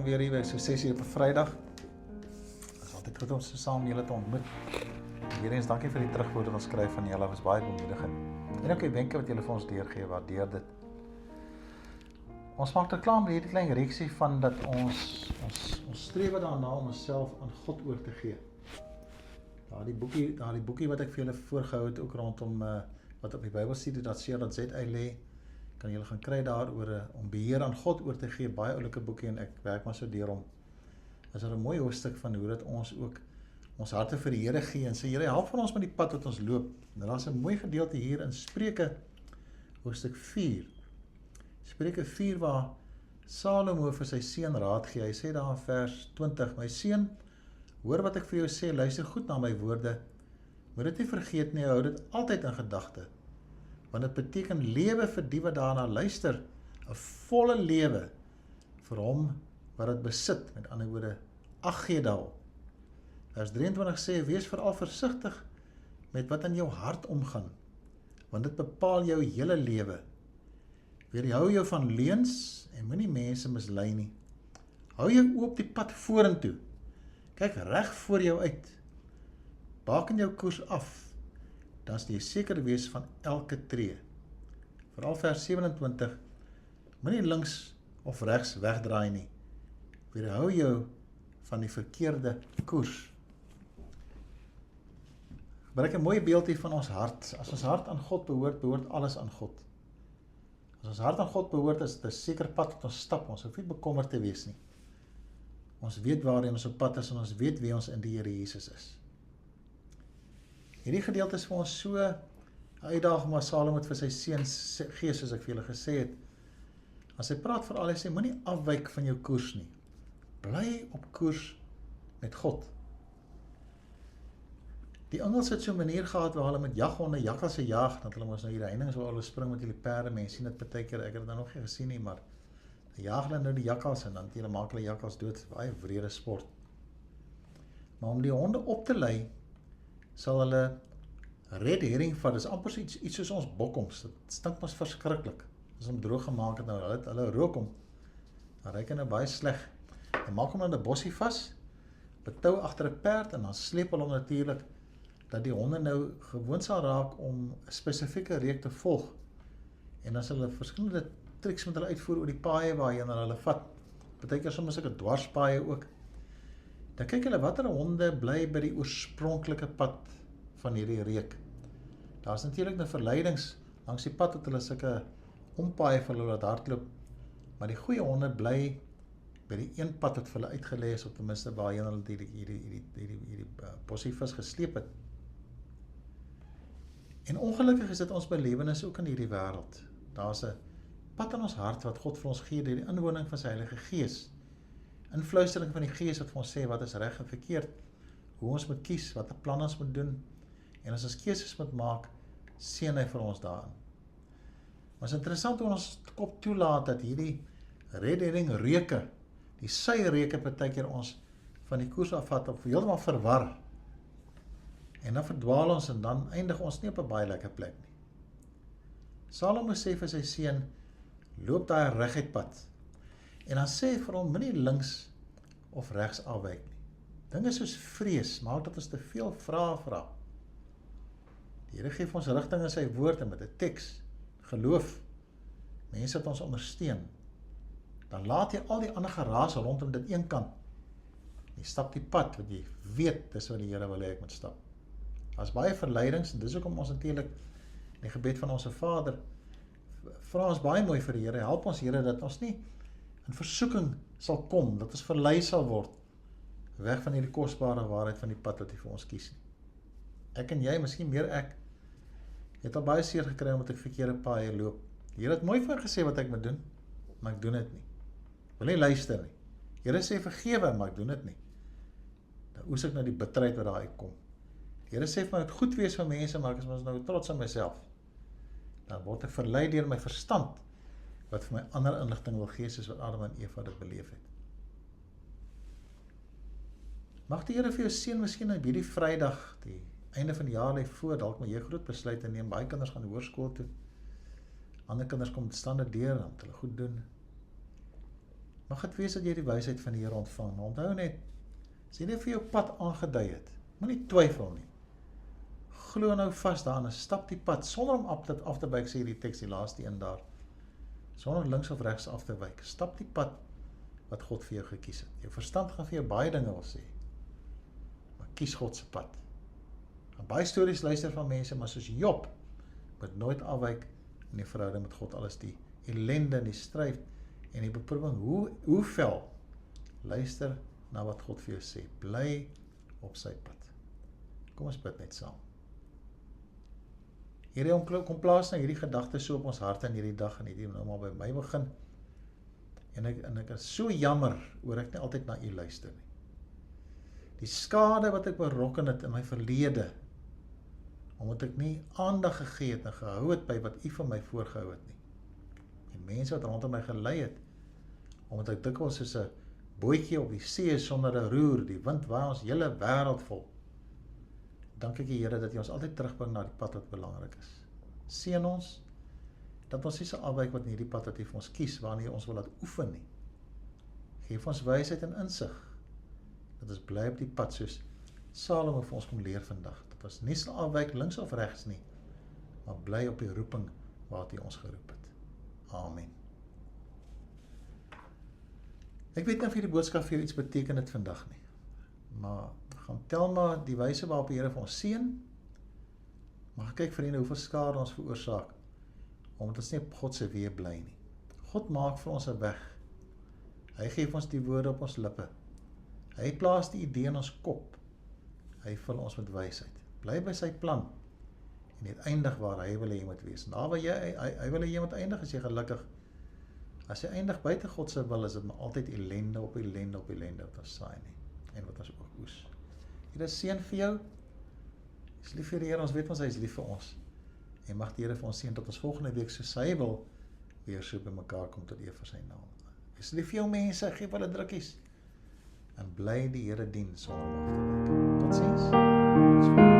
weer hier by so 6 uur op 'n Vrydag. Dit is altyd goed om so saam julle te ontmoet. Weer eens dankie vir die terugvoer wat ons kry van julle, was baie bemoedigend. En ook die wenke wat julle vir ons deurgee, waardeer dit. Ons maak dit klaar met hierdie klein reeksie van dat ons strewe daarna om onsself aan God oor te gee. Daardie boekie wat ek vir julle voorgehou het, ook rondom wat op die Bybelstudie.co.za lê, kan julle gaan kry daaroor om beheer aan God oor te gee, baie oulike boekie en ek werk maar so deur om. Is er 'n mooi hoofstuk van hoe dat ons ook ons harte vir die Here gee en sê Here, help van ons met die pad wat ons loop. En daar's 'n mooi gedeelte hier in Spreuke hoofstuk 4. Spreuke 4 waar Salomo vir sy seun raad gee. Hy sê daar in vers 20: My seun, hoor wat ek vir jou sê, luister goed na my woorde. Moet dit nie vergeet nie, hou dit altyd in gedagte. Want dit beteken lewe vir die wat daarna luister, 'n volle lewe vir hom wat dit besit, met ander woorde, ag gee daarop. Vers 23 sê, wees veral versigtig met wat in jou hart omgaan, want dit bepaal jou hele lewe. Weerhou jou van leuns en moenie mense mislei nie. Hou jou oop die pad vorentoe. Kyk reg voor jou uit. Baken jou koers af, dan sal jy seker wees van elke tree. Veral vers 27, moenie links of regs wegdraai nie. Weerhou jou van die verkeerde koers. Gebruik 'n mooi beeld hier van ons hart. As ons hart aan God behoort, behoort alles aan God. As ons hart aan God behoort, is dit 'n seker pad wat ons stap. Ons hoef nie bekommerd te wees nie. Ons weet waarheen ons op pad is en ons weet wie ons in die Here Jesus is. Hierdie gedeelte is vir ons so 'n uitdaging wat Salomo vir sy seun gee, soos ek vir julle gesê het. As hy praat veral, hy sê, moenie afwyk van jou koers nie. Bly op koers met God. Die Engels het so 'n manier gehad waar hulle met jaghonde, jakkalse jaag, dat hulle mos nou hier heininge waar hulle spring met die perde, mense sien dit baie keer, ek het dit nou nog nie gesien nie, maar dan jaag hulle nou die jakkals en dan hulle maak hulle jakkals dood, baie wrede sport. Maar om die honde op te lei, sal hulle red herring vat, dis amper so iets soos ons bokkoms, dit stink mos verskriklik, as hom droog gemaak het, nou hulle rook hom, dan ruik hy nou baie sleg, en maak hom nou 'n bossie vas, betou agter 'n perd, en dan sleep hulle hom natuurlik, dat die honde nou gewoond sal raak om 'n spesifieke reek te volg, en as hulle verskillende triks met hulle uitvoer oor die paaie waarheen hulle vat, partykeer soms sulke dwarspaaie ook, dan kyk hulle watter honde bly by die oorspronklike pad van hierdie reek. Daar's natuurlik nou verleidings langs die pad dat hulle sulke ompaaie vir hulle laat hardloop, maar die goeie honde bly by die een pad wat vir hulle uitgelê is, op ten minste waarheen hulle hierdie bossievis gesleep het. En ongelukkig is dit ons belewenis ook in hierdie wêreld. Daar's 'n pad in ons hart wat God vir ons gee deur die inwoning van sy Heilige Gees. Influistering van die Gees wat vir ons sê wat is reg en verkeerd, hoe ons moet kies, wat 'n plan ons moet doen, en as ons keuses moet maak, seën hy vir ons daarin. Maar is interessant hoe ons kop toelaat dat hierdie red herring reuke, die sy-reuke partykeer ons van die koers afvat of heeltemal verwar. En dan verdwaal ons en dan eindig ons nie op 'n baie lekker plek nie. Salomo sê vir sy seun, loop daai reguit pad. En dan sê hy vir hom, moenie links of regs afwyk nie. Dinge soos vrees maak dat ons te veel vrae vra. Die Here gee vir ons rigting in sy woord en met 'n teks, geloof, mense wat ons ondersteun. Dan laat jy al die ander geraas rondom dit een kant. Jy stap die pad wat jy weet, dis wat die Here wil hê ek moet stap. Daar's baie verleidings, en dis hoekom ons natuurlik in die gebed van ons Vader vra ons baie mooi vir die Here, help ons Here dat ons nie in versoeking sal kom, dat ons verlei sal word, weg van hierdie kosbare waarheid van die pad wat hy vir ons kies nie. Ek en jy, miskien meer ek, het al baie seer gekry omdat ek verkeerde paaie loop. Die Here het mooi vir gesê wat ek moet doen, maar ek doen dit nie. Wil nie luister nie. Here sê vergewe, maar ek doen dit nie. Dan oes ek nou die bitterheid wat daar uitkom. Die Here sê vir my, het goed wees van mense, maar ek is nou trots aan myself. Dan word ek verlei deur my verstand, wat vir my ander inligting wil gee, soos wat Adam en Eva dit beleef het. Mag die Here vir jou seën, miskien op hierdie Vrydag, die einde van die jaar lê voor, dalk moet jy groot besluite neem, baie kinders gaan hoërskool toe, ander kinders kom standaard deur, dan moet hulle goed doen. Mag het wees dat jy die wysheid van die Here ontvang. Maar onthou net, as jy net vir jou pad aangedui het, moenie twyfel nie. Glo nou vas daarin, stap die pad, sonder om af te wyk, sê die teks, die laaste een daar. Sonder links of regs af te wyk. Stap die pad wat God vir jou gekies het. Jou verstand gaan vir jou baie dinge wil sê. Maar kies God se pad. En baie stories luister van mense, maar soos Job, moet nooit afwyk in die verhouding met God. Alles die ellende en die stryd en die beproewing, hoe fel. Luister na wat God vir jou sê. Bly op sy pad. Kom ons bid net saam. Here, kom plaas nou hierdie gedagte so op ons harte in hierdie dag, en hierdie nou maar by my begin. En ek is so jammer oor ek nie altyd na u luister nie. Die skade wat ek berokken het in my verlede, omdat ek nie aandag gegee het en gehou het by wat u vir my voorgehou het nie. En mense wat rondom my gelei het, omdat ek dikwels soos 'n bootjie op die see sonder 'n roer, die wind waai ons hele wêreld vol. Dank ek U Here dat U ons altyd terugbring na die pad wat belangrik is. Seën ons, dat ons nie so afwyk wat in hierdie pad wat U vir ons kies, waarin U ons wil laat oefen nie. Geef ons wysheid en insig, dat ons bly op die pad soos Salomo vir ons kom leer vandag, dat ons nie sal afwyk links of regs nie, maar bly op die roeping wat U ons geroep het. Amen. Ek weet nie of hierdie boodskap vir jou iets beteken het vandag nie, maar gaan tel maar die wyse waarop die Here vir ons seën, maar kyk vriende, hoeveel skade ons veroorsaak, omdat ons nie op God se weë bly nie. God maak vir ons 'n weg. Hy gee ons die woorde op ons lippe. Hy plaas die idee in ons kop. Hy vul ons met wysheid. Bly by sy plan, en het eindig waar hy wil hê jy moet wees. Daar waar hy wil hê jy moet eindig, is jy gelukkig. As jy eindig buite God se wil, is dit maar altyd ellende op ellende op ellende wat ons saai nie, en wat ons ook oes. Here seën vir jou. Is lief vir die Here, ons weet ons hy is lief vir ons. En mag die Here vir ons seën tot ons volgende week, soos hy wil, weer so by mekaar kom tot eer vir sy naam. Is lief vir jou mense, geef hulle drukkies. En bly die Here dien sonder om af te wyk. Totsiens.